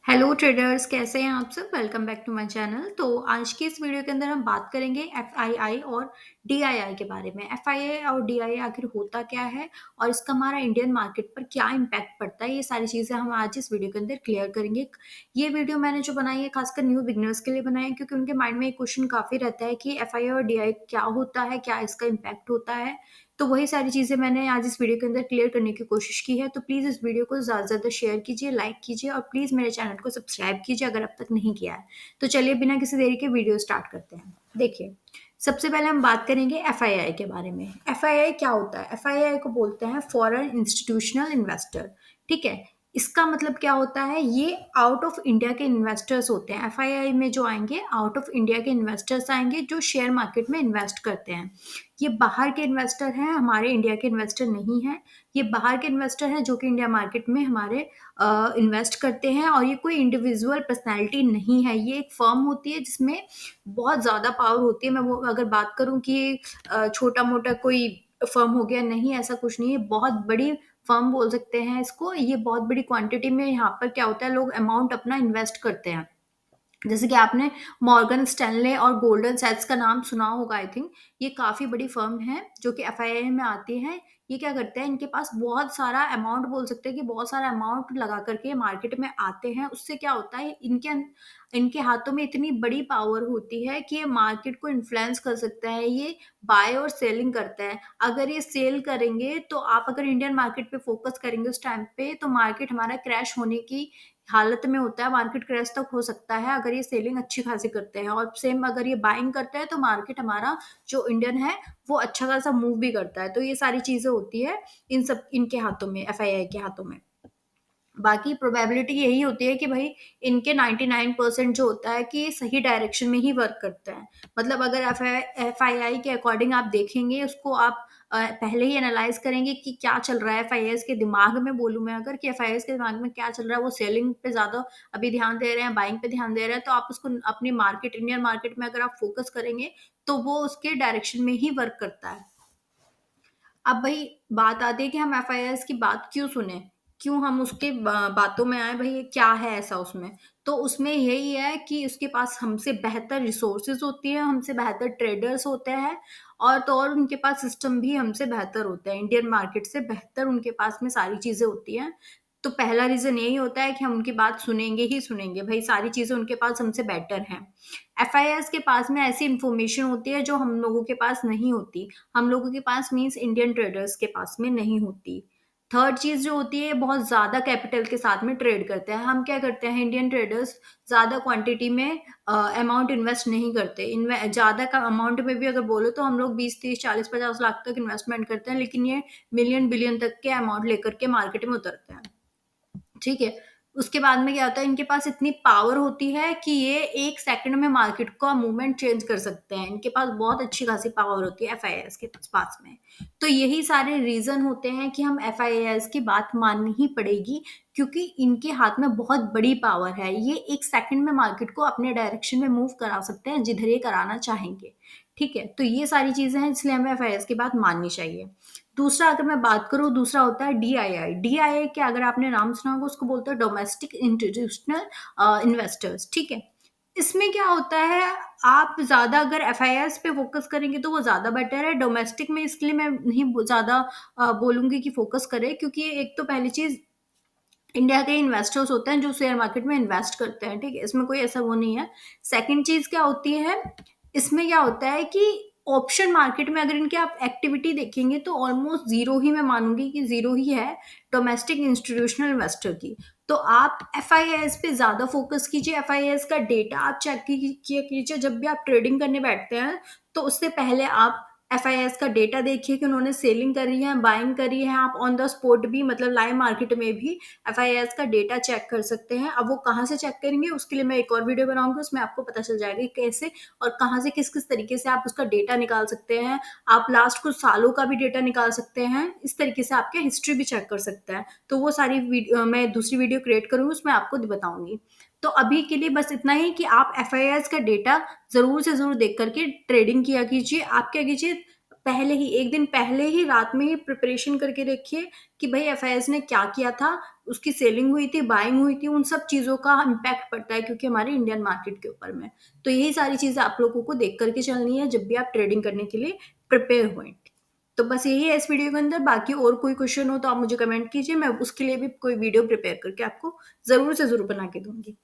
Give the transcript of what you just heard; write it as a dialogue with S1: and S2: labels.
S1: Hello traders, कैसे हैं आप सब। Welcome back to my channel. तो आज की इस वीडियो के अंदर हम बात करेंगे एफआईआई और डीआईआई के बारे में। एफआईआई और डीआईआई आखिर होता क्या है और इसका हमारा इंडियन मार्केट पर क्या इम्पैक्ट पड़ता है, ये सारी चीज़ें हम आज इस वीडियो के अंदर क्लियर करेंगे। ये वीडियो मैंने जो बनाई है खासकर न्यू बिगनर्स के लिए बनाई है, क्योंकि उनके माइंड में एक क्वेश्चन काफ़ी रहता है कि एफआईआई और डीआईआई क्या होता है, क्या इसका इम्पैक्ट होता है। तो वही सारी चीज़ें मैंने आज इस वीडियो के अंदर क्लियर करने की कोशिश की है। तो प्लीज़ इस वीडियो को ज़्यादा से ज़्यादा शेयर कीजिए, लाइक कीजिए और प्लीज़ मेरे चैनल को सब्सक्राइब कीजिए अगर अब तक नहीं किया है। तो चलिए बिना किसी देरी के वीडियो स्टार्ट करते हैं। देखिए, सबसे पहले हम बात करेंगे एफआईआई के बारे में। एफआईआई क्या होता है? एफआईआई को बोलते हैं फॉरेन इंस्टीट्यूशनल इन्वेस्टर। ठीक है, इसका मतलब क्या होता है? ये आउट ऑफ इंडिया के इन्वेस्टर्स होते हैं। एफआईआई में जो आएंगे, आउट ऑफ इंडिया के इन्वेस्टर्स आएंगे जो शेयर मार्केट में इन्वेस्ट करते हैं। ये बाहर के इन्वेस्टर हैं, हमारे इंडिया के इन्वेस्टर नहीं हैं। ये बाहर के इन्वेस्टर हैं जो कि इंडिया मार्केट में हमारे इन्वेस्ट करते हैं। और ये कोई इंडिविजुअल पर्सनैलिटी नहीं है, ये एक फर्म होती है जिसमें बहुत ज़्यादा पावर होती है। मैं वो अगर बात करूँ कि छोटा मोटा कोई फर्म हो गया, नहीं, ऐसा कुछ नहीं है। बहुत बड़ी फर्म बोल सकते हैं इसको। ये बहुत बड़ी क्वांटिटी में यहाँ पर क्या होता है, लोग अमाउंट अपना इन्वेस्ट करते हैं। जैसे कि आपने मॉर्गन स्टैनले और गोल्डन सैच्स का नाम सुना होगा, आई थिंक। ये काफ़ी बड़ी फर्म है जो कि एफआईआई में आती है। ये क्या करते हैं, इनके पास बहुत सारा अमाउंट, बोल सकते हैं कि बहुत सारा अमाउंट लगा करके मार्केट में आते हैं। उससे क्या होता है, इनके हाथों में इतनी बड़ी पावर होती है कि ये मार्केट को इन्फ्लुएंस कर सकता है। ये बाय और सेलिंग करता है। अगर ये सेल करेंगे तो आप अगर इंडियन मार्केट पे फोकस करेंगे उस टाइम पे, तो मार्केट हमारा क्रैश होने की हालत में होता है। मार्केट क्रैश तक हो सकता है अगर ये सेलिंग अच्छी खासी करते हैं। और सेम अगर ये बाइंग करते हैं तो मार्केट हमारा जो इंडियन है वो अच्छा खासा मूव भी करता है। तो ये सारी चीजें होती है इन सब इनके हाथों में, एफआईआई के हाथों में। बाकी प्रोबेबिलिटी यही होती है कि भाई इनके 99% जो होता है कि ये सही डायरेक्शन में ही वर्क करते हैं। मतलब अगर एफआईआई के अकॉर्डिंग आप देखेंगे उसको, आप पहले ही एनालाइज करेंगे कि क्या चल रहा है एफआईआई के दिमाग में। बोलूँ मैं अगर कि एफआईआई के दिमाग में क्या चल रहा है, वो सेलिंग पे ज़्यादा अभी ध्यान दे रहे हैं, बाइंग पे ध्यान दे रहे हैं, तो आप उसको अपनी मार्केट, इंडियन मार्केट में अगर आप फोकस करेंगे तो वो उसके डायरेक्शन में ही वर्क करता है। अब भाई बात आती है कि हम एफआईआर की बात क्यों सुने, क्यों हम उसके बातों में आए, भाई ये क्या है ऐसा उसमें। तो उसमें यही है कि उसके पास हमसे बेहतर रिसोर्सेज होती है, हमसे बेहतर ट्रेडर्स होते हैं। और तो और उनके पास सिस्टम भी हमसे बेहतर होता है, इंडियन मार्केट से बेहतर उनके पास में सारी चीजें होती हैं। तो पहला रीजन यही होता है कि हम उनकी बात सुनेंगे ही सुनेंगे, भाई सारी चीजें उनके पास हमसे बेटर हैं। एफआईआर के पास में ऐसी इंफॉर्मेशन होती है जो हम लोगों के पास नहीं होती। हम लोगों के पास मीन्स इंडियन ट्रेडर्स के पास में नहीं होती। थर्ड चीज़ जो होती है, बहुत ज़्यादा कैपिटल के साथ में ट्रेड करते हैं। हम क्या करते हैं, इंडियन ट्रेडर्स ज़्यादा क्वांटिटी में अमाउंट इन्वेस्ट नहीं करते। इनमें ज़्यादा का अमाउंट में भी अगर बोलो तो हम लोग 20 30 40 50 लाख तक इन्वेस्टमेंट करते हैं, लेकिन ये मिलियन बिलियन तक के अमाउंट लेकर के मार्केट में उतरते हैं। ठीक है। उसके बाद में क्या होता है, इनके पास इतनी पावर होती है कि ये 1 सेकंड में मार्केट का मूवमेंट चेंज कर सकते हैं। इनके पास बहुत अच्छी खासी पावर होती है एफआईआईएस के पास में। तो यही सारे रीज़न होते हैं कि हम एफआईआईएस की बात माननी ही पड़ेगी, क्योंकि इनके हाथ में बहुत बड़ी पावर है। ये 1 सेकंड में मार्केट को अपने डायरेक्शन में मूव करा सकते हैं जिधर ये कराना चाहेंगे। ठीक है, तो ये सारी चीज़ें हैं, इसलिए हमें एफआईआईएस की बात माननी चाहिए। दूसरा अगर मैं बात करूँ, दूसरा होता है डीआईआई। डीआईआई के अगर आपने नाम सुना होगा, उसको बोलते हैं डोमेस्टिक इंस्टीट्यूशनल इन्वेस्टर्स। ठीक है, इसमें क्या होता है, आप ज़्यादा अगर एफआईआर पे फोकस करेंगे तो वो ज़्यादा बेटर है। डोमेस्टिक में इसलिए मैं नहीं ज़्यादा बोलूँगी कि फोकस करें, क्योंकि एक तो पहली चीज़, इंडिया के इन्वेस्टर्स होते हैं जो शेयर मार्केट में इन्वेस्ट करते हैं। ठीक है, इसमें कोई ऐसा वो नहीं है। सेकंड चीज़ क्या होती है, इसमें क्या होता है कि ऑप्शन मार्केट में अगर इनकी आप एक्टिविटी देखेंगे तो ऑलमोस्ट ज़ीरो ही मैं मानूँगी कि ज़ीरो ही है डोमेस्टिक इंस्टीट्यूशनल इन्वेस्टर की। तो आप एफआईआईएस पे ज़्यादा फोकस कीजिए, एफआईआईएस का डेटा आप चेक किया कीजिए। जब भी आप ट्रेडिंग करने बैठते हैं तो उससे पहले आप एफआईआईएस का डेटा देखिए कि उन्होंने सेलिंग करी है, बाइंग करी है। आप ऑन द स्पॉट भी, मतलब लाइव मार्केट में भी एफआईआईएस का डेटा चेक कर सकते हैं। अब वो कहाँ से चेक करेंगे, उसके लिए मैं एक और वीडियो बनाऊंगी, उसमें आपको पता चल जाएगा कि कैसे और कहाँ से किस किस तरीके से आप उसका डेटा निकाल सकते हैं। आप लास्ट कुछ सालों का भी डेटा निकाल सकते हैं। इस तरीके से आपके हिस्ट्री भी चेक कर सकते हैं। तो वो सारी मैं दूसरी वीडियो क्रिएट करूंगी, उसमें आपको बताऊंगी। तो अभी के लिए बस इतना ही कि आप एफआईआईएस का डेटा जरूर से जरूर देख करके ट्रेडिंग किया कीजिए। आप क्या कीजिए, पहले ही 1 दिन पहले ही रात में ही प्रिपरेशन करके रखिए कि भई एफआईआईज़ ने क्या किया था, उसकी सेलिंग हुई थी, बाइंग हुई थी, उन सब चीज़ों का इम्पैक्ट पड़ता है क्योंकि हमारे इंडियन मार्केट के ऊपर में। तो यही सारी चीज़ें आप लोगों को देख कर के चलनी है जब भी आप ट्रेडिंग करने के लिए प्रिपेयर होएँ। तो बस यही है इस वीडियो के अंदर, बाकी और कोई क्वेश्चन हो तो आप मुझे कमेंट कीजिए, मैं उसके लिए भी कोई वीडियो प्रिपेयर करके आपको ज़रूर से ज़रूर बना के दूँगी।